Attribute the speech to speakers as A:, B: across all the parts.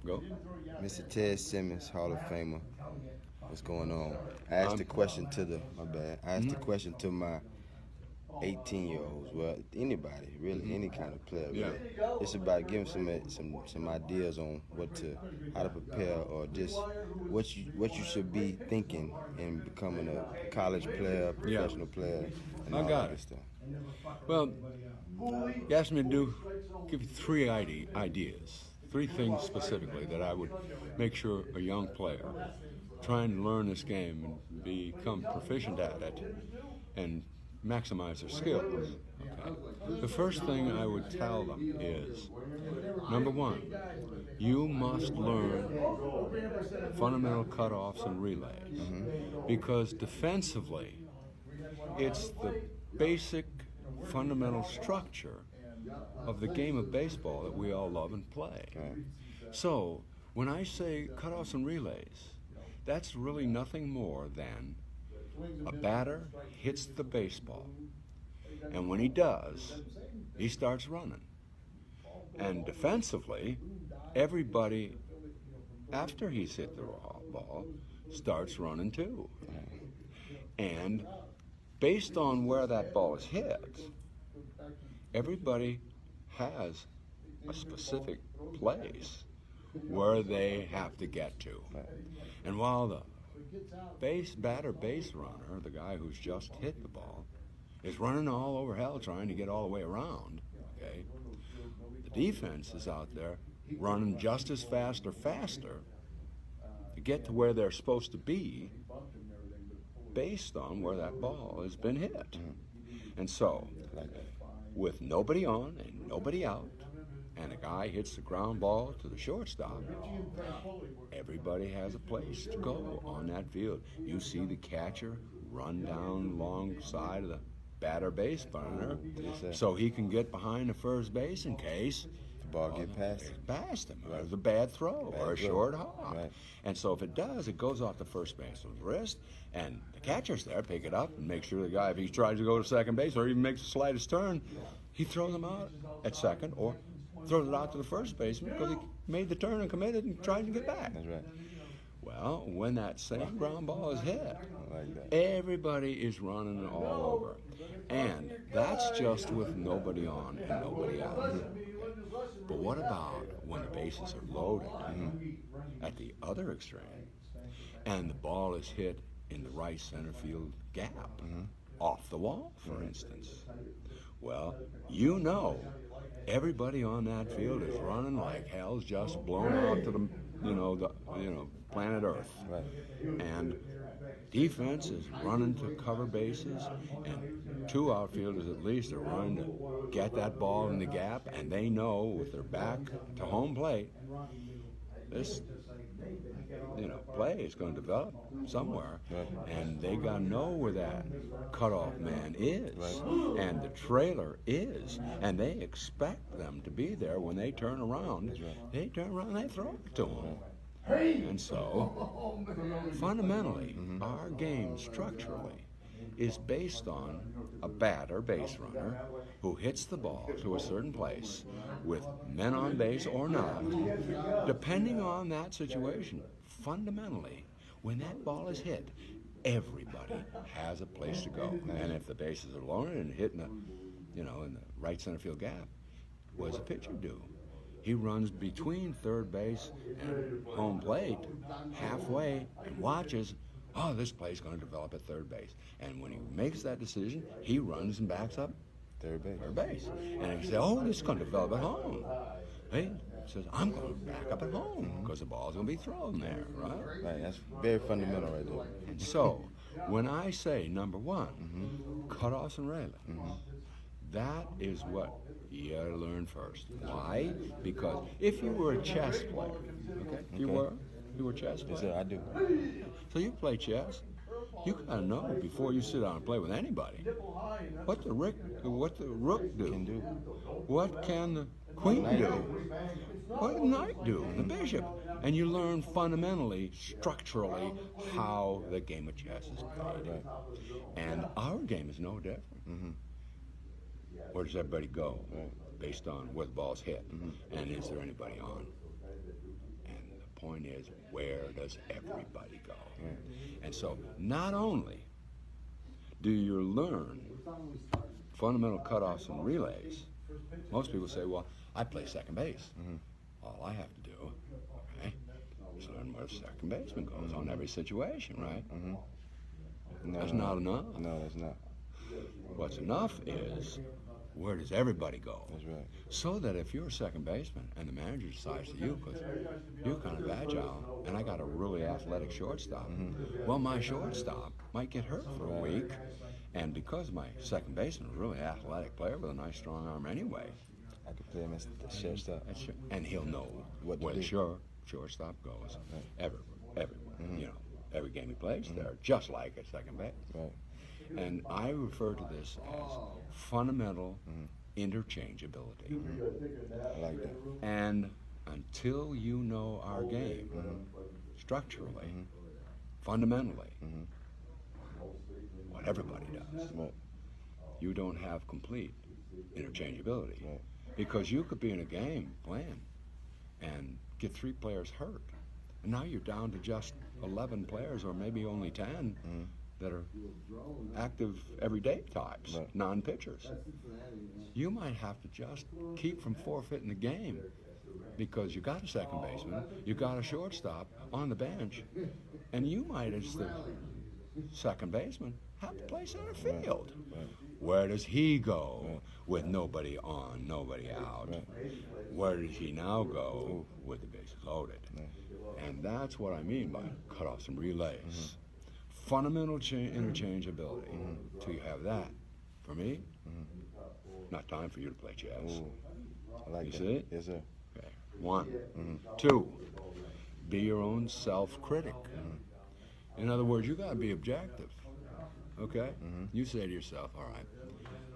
A: Go.
B: Mr. Ted Simmons, Hall of Famer. What's going on? I asked the question to the my bad. I asked the question to my 18-year-olds. Well, anybody really, any kind of player.
A: Yeah.
B: Really. It's about giving some ideas on how to prepare, or just what you should be thinking in becoming a college player, professional player, and
A: I
B: all
A: got
B: that
A: it.
B: stuff.
A: Well, you asked me to give you three ideas, three things specifically that I would make sure a young player trying to learn this game and become proficient at it and maximize their skills. Okay. The first thing I would tell them is, number one, you must learn fundamental cutoffs and relays, because defensively, it's the basic fundamental structure of the game of baseball that we all love and play. So when I say cutoffs and relays, that's really nothing more than a batter hits the baseball, and when he does, he starts running. And defensively, everybody, after he's hit the ball, starts running too. And based on where that ball is hit, everybody has a specific place where they have to get to. And while the base runner, the guy who's just hit the ball, is running all over hell trying to get all the way around, okay, the defense is out there running just as fast or faster to get to where they're supposed to be based on where that ball has been hit. And so, with nobody on and nobody out, and a guy hits the ground ball to the shortstop, everybody has a place to go on that field. You see the catcher run down alongside of the batter base runner so he can get behind the first base in case
B: the ball get
A: past him. Or it's a bad throw or a short hop. And so if it does, it goes off the first baseman's wrist, and the catcher's there, pick it up and make sure the guy, if he tries to go to second base or even makes the slightest turn, he throws him out at second or throws it out to the first baseman because he made the turn and committed and tried to get back.
B: That's right.
A: Well, when that same ground ball is hit, everybody is running all over. And that's just with nobody on and nobody out. But what about when the bases are loaded at the other extreme and the ball is hit in the right center field gap, off the wall, for instance? Well, you know, everybody on that field is running like hell's just blown out to the planet Earth. And defense is running to cover bases, and two outfielders at least are running to get that ball in the gap, and they know with their back to home plate, this play is going to develop somewhere, and they got to know where that cutoff man is, and the trailer is, and they expect them to be there when they turn around. They turn around and they throw it to them. And so, fundamentally, our game structurally is based on a batter, base runner, who hits the ball to a certain place with men on base or not. Depending on that situation, fundamentally, when that ball is hit, everybody has a place to go. And if the bases are loaded and hitting in the right center field gap, what does the pitcher do? He runs between third base and home plate halfway and watches, oh, this play's going to develop at third base. And when he makes that decision, he runs and backs up third base. And he says, oh, this is going to develop at home. He says, I'm going to back up at home because the ball's going to be thrown there, right?
B: Right, that's very fundamental right there.
A: So, when I say, number one, cutoffs and railing, that is what you got to learn first. Why? Because if you were a chess player, you were a chess player.
B: Yes, sir, I do.
A: So you play chess. You gotta know before you sit down and play with anybody what the rook do.
B: Can do.
A: What can the queen do? What can the knight do? The bishop. And you learn fundamentally, structurally, how the game of chess is played. And our game is no different. Where does everybody go? Based on where the ball's hit, and is there anybody on? And point is, where does everybody go? And so not only do you learn fundamental cutoffs and relays, most people say, well, I play second base. All I have to do, okay, is learn where the second baseman goes on every situation, right?
B: No,
A: That's not enough.
B: No, that's not.
A: What's enough is, where does everybody go?
B: That's right.
A: So that if you're a second baseman and the manager decides to you, because you're kind of agile, and I got a really athletic shortstop, well, my shortstop might get hurt for a week, and because my second baseman is a really athletic player with a nice strong arm anyway,
B: I could play him as the shortstop.
A: and he'll know
B: What to
A: where the
B: do.
A: shortstop goes everywhere. You know, every game he plays there, just like at second base.
B: Right.
A: And I refer to this as fundamental interchangeability.
B: I like that.
A: And until you know our game structurally, fundamentally, what everybody does,
B: Right.
A: you don't have complete interchangeability.
B: Right.
A: Because you could be in a game playing and get 3 players hurt. And now you're down to just 11 players or maybe only 10 that are active everyday types,
B: Right.
A: non-pitchers. You might have to just keep from forfeiting the game because you got a second baseman, you got a shortstop on the bench, and you might, as the second baseman, have to play center field.
B: Right.
A: Where does he go with nobody on, nobody out?
B: Right.
A: Where does he now go with the bases loaded? And that's what I mean by cutoffs and relays. Fundamental interchangeability. Till you have that, for me, not time for you to play chess.
B: Ooh, I like
A: You
B: that.
A: see?
B: Yes, sir.
A: Okay. 1. 2, be your own self-critic. In other words, you got to be objective. Okay? You say to yourself, all right,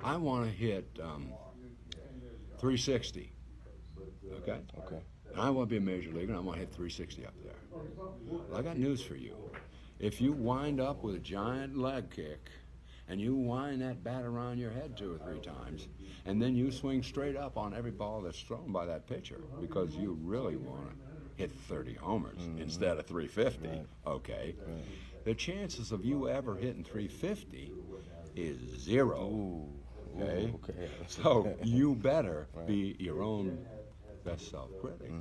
A: I want to hit 360. Okay?
B: Okay.
A: And I want to be a major leaguer, and I want to hit 360 up there. Well, I got news for you. If you wind up with a giant leg kick, and you wind that bat around your head 2 or 3 times, and then you swing straight up on every ball that's thrown by that pitcher because you really want to hit 30 homers instead of 350, okay? The chances of you ever hitting 350 is 0.
B: Ooh.
A: Okay?
B: Ooh, okay.
A: So you better be your own best self-critic.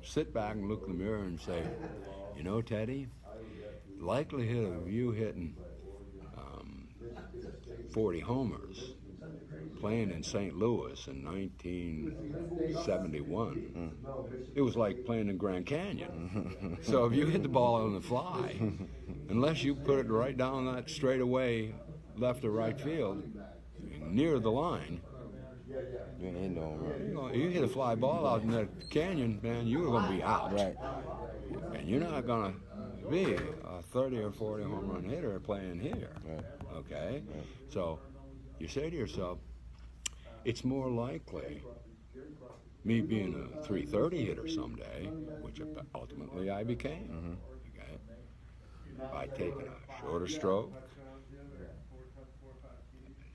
A: Sit back and look in the mirror and say, you know, Teddy, likelihood of you hitting 40 homers playing in St. Louis in 1971, it was like playing in Grand Canyon. So if you hit the ball on the fly, unless you put it right down that straightaway left or right field, near the line,
B: You ain't hitting no home run.
A: you hit a fly ball out in the canyon, man, you're going to be out.
B: Right.
A: And you're not going to be a 30 or 40 home run hitter playing here.
B: Right.
A: Okay? So you say to yourself, it's more likely me being a 330 hitter someday, which ultimately I became, okay, by taking a shorter stroke,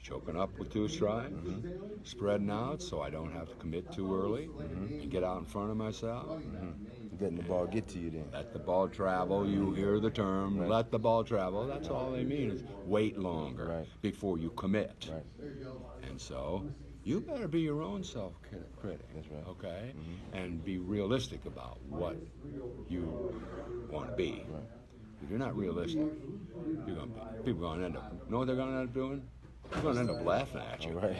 A: choking up with 2 strikes, spreading out so I don't have to commit too early and get out in front of myself.
B: Letting the ball get to you then.
A: Let the ball travel. You hear the term, let the ball travel. That's all they mean is wait longer before you commit.
B: Right.
A: And so you better be your own self-critic,
B: That's right.
A: okay? And be realistic about what you want to be. If you're not realistic, people are going to end up, know what they're going to end up doing? They're going to end up laughing at you.
B: Right.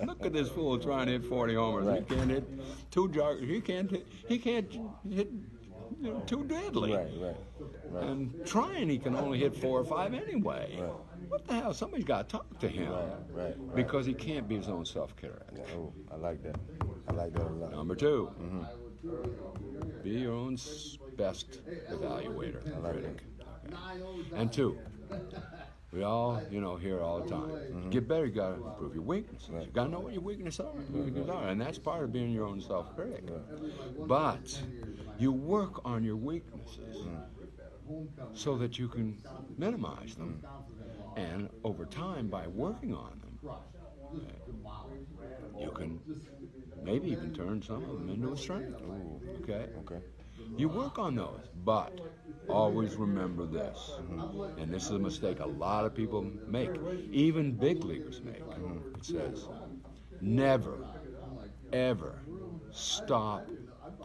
A: Look at this fool trying to hit 40 homers.
B: Right.
A: He can't hit 2 joggers. He can't hit 2 deadly.
B: Right.
A: And trying, he can only hit 4 or 5 anyway.
B: Right.
A: What the hell? Somebody's got to talk to him.
B: Right.
A: Because he can't be his own self-critic.
B: Oh, I like that. I like that a lot.
A: Number 2, be your own best evaluator, critic. Okay. And 2, we all, hear all the time. Get better, you got to improve your weaknesses. You got to know what your weaknesses are. And that's part of being your own self-critic. But you work on your weaknesses so that you can minimize them. And over time, by working on them, you can maybe even turn some of them into a strength. Okay?
B: Okay.
A: you work on those. But always remember this, and this is a mistake a lot of people make, even big leaguers make. It says, never, ever stop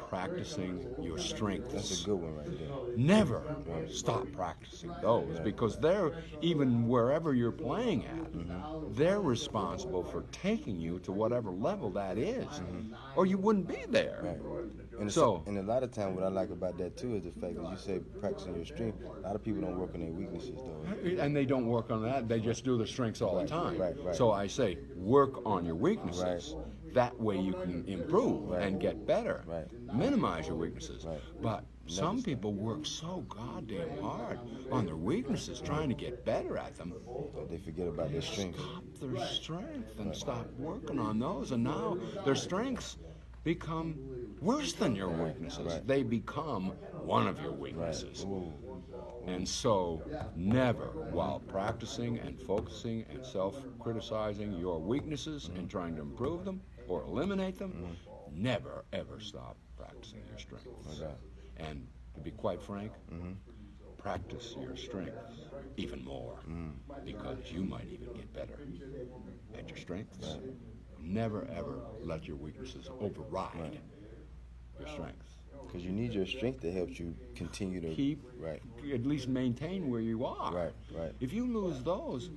A: practicing your strengths.
B: That's a good one right there.
A: Never stop practicing those, because they're, even wherever you're playing at, they're responsible for taking you to whatever level that is, or you wouldn't be there.
B: Right. And
A: So-
B: and a lot of time, what I like about that too is the fact that you say practicing your strength. A lot of people don't work on their weaknesses though.
A: And they don't work on that, they just do their strengths all the time.
B: right.
A: So I say, work on your weaknesses. That way you can improve and get better.
B: Right.
A: Minimize your weaknesses.
B: Right.
A: But some people work so goddamn hard on their weaknesses, trying to get better at them.
B: But they forget about their strengths.
A: Stop their strength and stop working on those, and now their strengths become worse than your weaknesses.
B: Right.
A: They become one of your weaknesses. And so, never, while practicing and focusing and self-criticizing your weaknesses and trying to improve them or eliminate them, never, ever stop practicing your strengths.
B: Okay.
A: And to be quite frank, practice your strengths even more, because you might even get better at your strengths. Never, ever let your weaknesses override your strengths.
B: Because you need your strength to help you continue to
A: Keep,
B: right.
A: at least maintain where you are.
B: Right.
A: If you lose those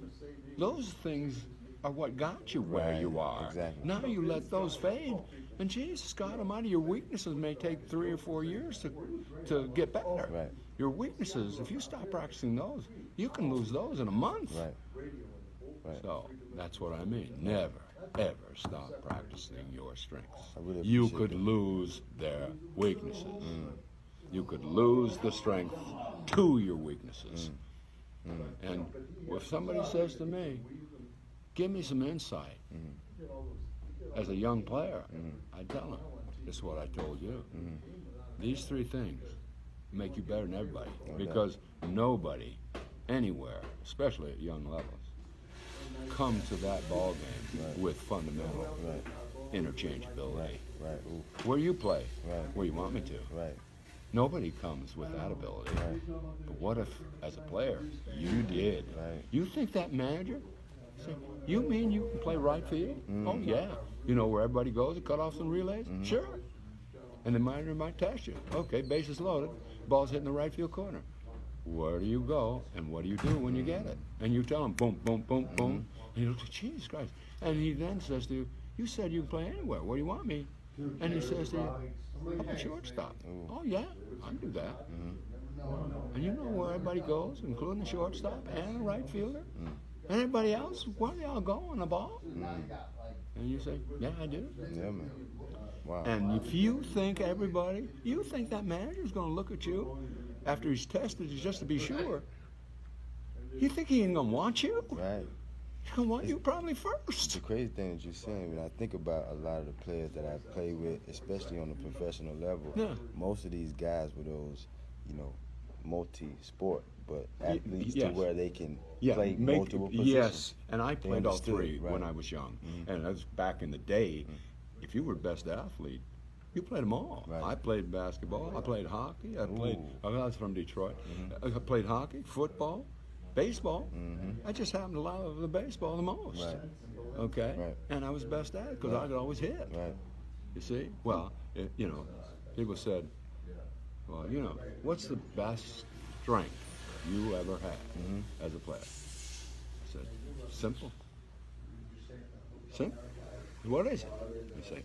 A: things are what got you where
B: Right,
A: you are.
B: exactly.
A: Now you let those fade, and Jesus, God Almighty, your weaknesses may take 3 or 4 years to get better.
B: Right.
A: Your weaknesses, if you stop practicing those, you can lose those in a month.
B: Right.
A: So that's what I mean. Never, ever stop practicing your strengths.
B: I really
A: You
B: appreciate
A: could
B: that.
A: lose their weaknesses. You could lose the strength to your weaknesses. And if somebody says to me, give me some insight as a young player, I tell them, this is what I told you. These 3 things make you better than everybody, because nobody anywhere, especially at young levels, come to that ball game with fundamental interchangeability.
B: Right. Ooh.
A: Where you play,
B: Right.
A: where you want me to.
B: Right.
A: Nobody comes with that ability. But what if, as a player, you did?
B: Right.
A: You think that manager? Say, you mean you can play right field? Oh yeah. You know where everybody goes to cut off some relays? Sure. And the manager might test you. Okay, bases loaded, ball's hitting the right field corner. Where do you go, and what do you do when you get it? And you tell him, boom, boom, boom, boom. And he looks, Jesus Christ. And he then says to you, you said you can play anywhere. Where do you want me? And he says to you, how about shortstop? Oh, yeah, I can do that. And you know where everybody goes, including the shortstop and the right fielder? And everybody else, where do y'all go on the ball? And you say, yeah, I do.
B: Yeah, man. Wow.
A: And if you think you think that manager's going to look at you after he's tested you just to be sure, you think he ain't going to want you?
B: Right.
A: He's going to want you probably first.
B: The crazy thing that you're saying, when I think about a lot of the players that I've played with, especially on the professional level,
A: Yeah.
B: most of these guys were those, multi-sport, but athletes
A: yes.
B: to where they can
A: Yeah,
B: play multiple positions.
A: yes, and I played all
B: understood,
A: 3 when
B: right.
A: I was young. And that was back in the day. If you were the best athlete, you played them all.
B: Right.
A: I played basketball. I played hockey. I was from Detroit. I played hockey, football, baseball. I just happened to love the baseball the most.
B: Right.
A: Okay?
B: Right.
A: And I was best at it because I could always hit.
B: Right.
A: You see? Well, people said, well, what's the best strength you ever had as a player? I said, simple. Simple. What is it? I say,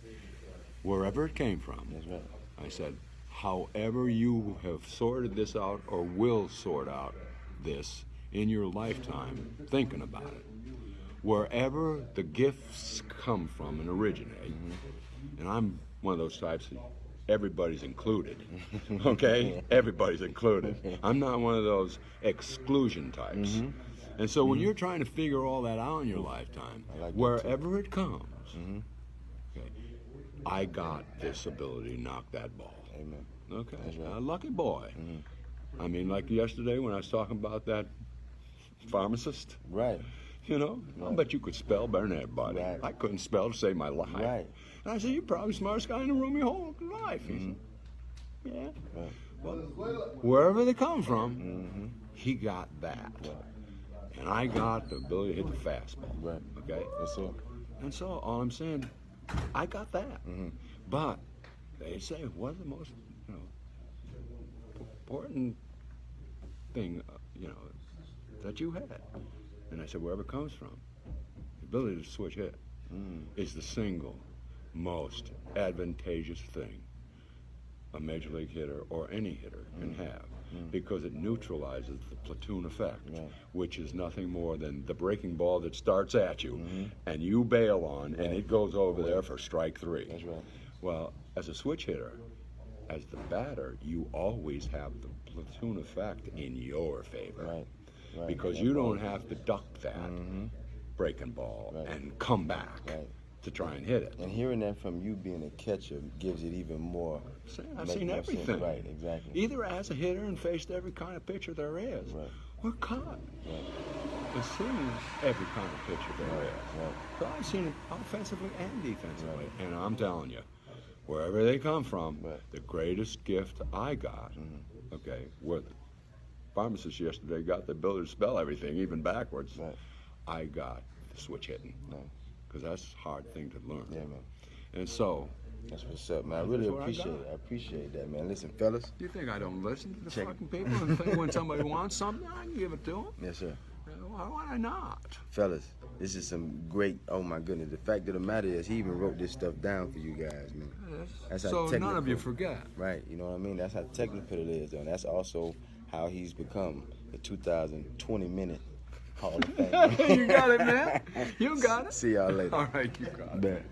A: wherever it came from.
B: That's right.
A: I said, however you have sorted this out or will sort out this in your lifetime, thinking about it, wherever the gifts come from and originate, and I'm one of those types that everybody's included, okay? Everybody's included. I'm not one of those exclusion types. And so when you're trying to figure all that out in your lifetime,
B: I like that
A: wherever it comes, okay, I got this ability to knock that ball.
B: Amen.
A: Okay,
B: That's right.
A: a lucky boy. I mean, like yesterday when I was talking about that pharmacist,
B: Right.
A: I bet you could spell better than everybody.
B: Right.
A: I couldn't spell to save my life.
B: Right.
A: And I said, you're probably the smartest guy in the room your whole life. He said, Yeah.
B: Right.
A: Well, wherever they come from,
B: Mm-hmm.
A: he got that. And I got the ability to hit the fastball.
B: Right.
A: Okay?
B: Yes, sir.
A: And so all I'm saying, I got that.
B: Mm-hmm.
A: But they say, what's the most, important thing, that you had? And I said, wherever it comes from, the ability to switch hit is the single most advantageous thing a major league hitter or any hitter can have, because it neutralizes the platoon effect, which is nothing more than the breaking ball that starts at you and you bail on, and it goes over there for strike 3.
B: That's right.
A: Well, as a switch hitter, as the batter, you always have the platoon effect in your favor.
B: Right. Right.
A: Because you don't have to duck that breaking ball and come back to try and hit it.
B: And hearing that from you being a catcher gives it even more.
A: I've seen everything.
B: Right, exactly.
A: Either as a hitter and faced every kind of pitcher there is, or caught.
B: Right.
A: I've seen every kind of pitcher there is.
B: Right.
A: So I've seen it offensively and defensively. And I'm telling you, wherever they come from, the greatest gift I got, with pharmacist yesterday got the ability to spell everything, even backwards.
B: Right.
A: I got the switch hitting. Because that's a hard thing to learn.
B: Yeah, man.
A: And so,
B: that's what's up, man. I really appreciate it. I appreciate that, man. Listen, fellas.
A: You think I don't listen to the fucking people and think when somebody wants something, I can give it to them?
B: Yes, sir.
A: Why would I not?
B: Fellas, this is some great, oh my goodness. The fact of the matter is he even wrote this stuff down for you guys, man. That's how
A: so
B: technical.
A: none of you forget.
B: Right, you know what I mean? That's how technical it is, and that's also how he's become the 2020-minute Hall of Fame.
A: You got it, man. You got it.
B: See y'all later.
A: All right, you got it.
B: Bet.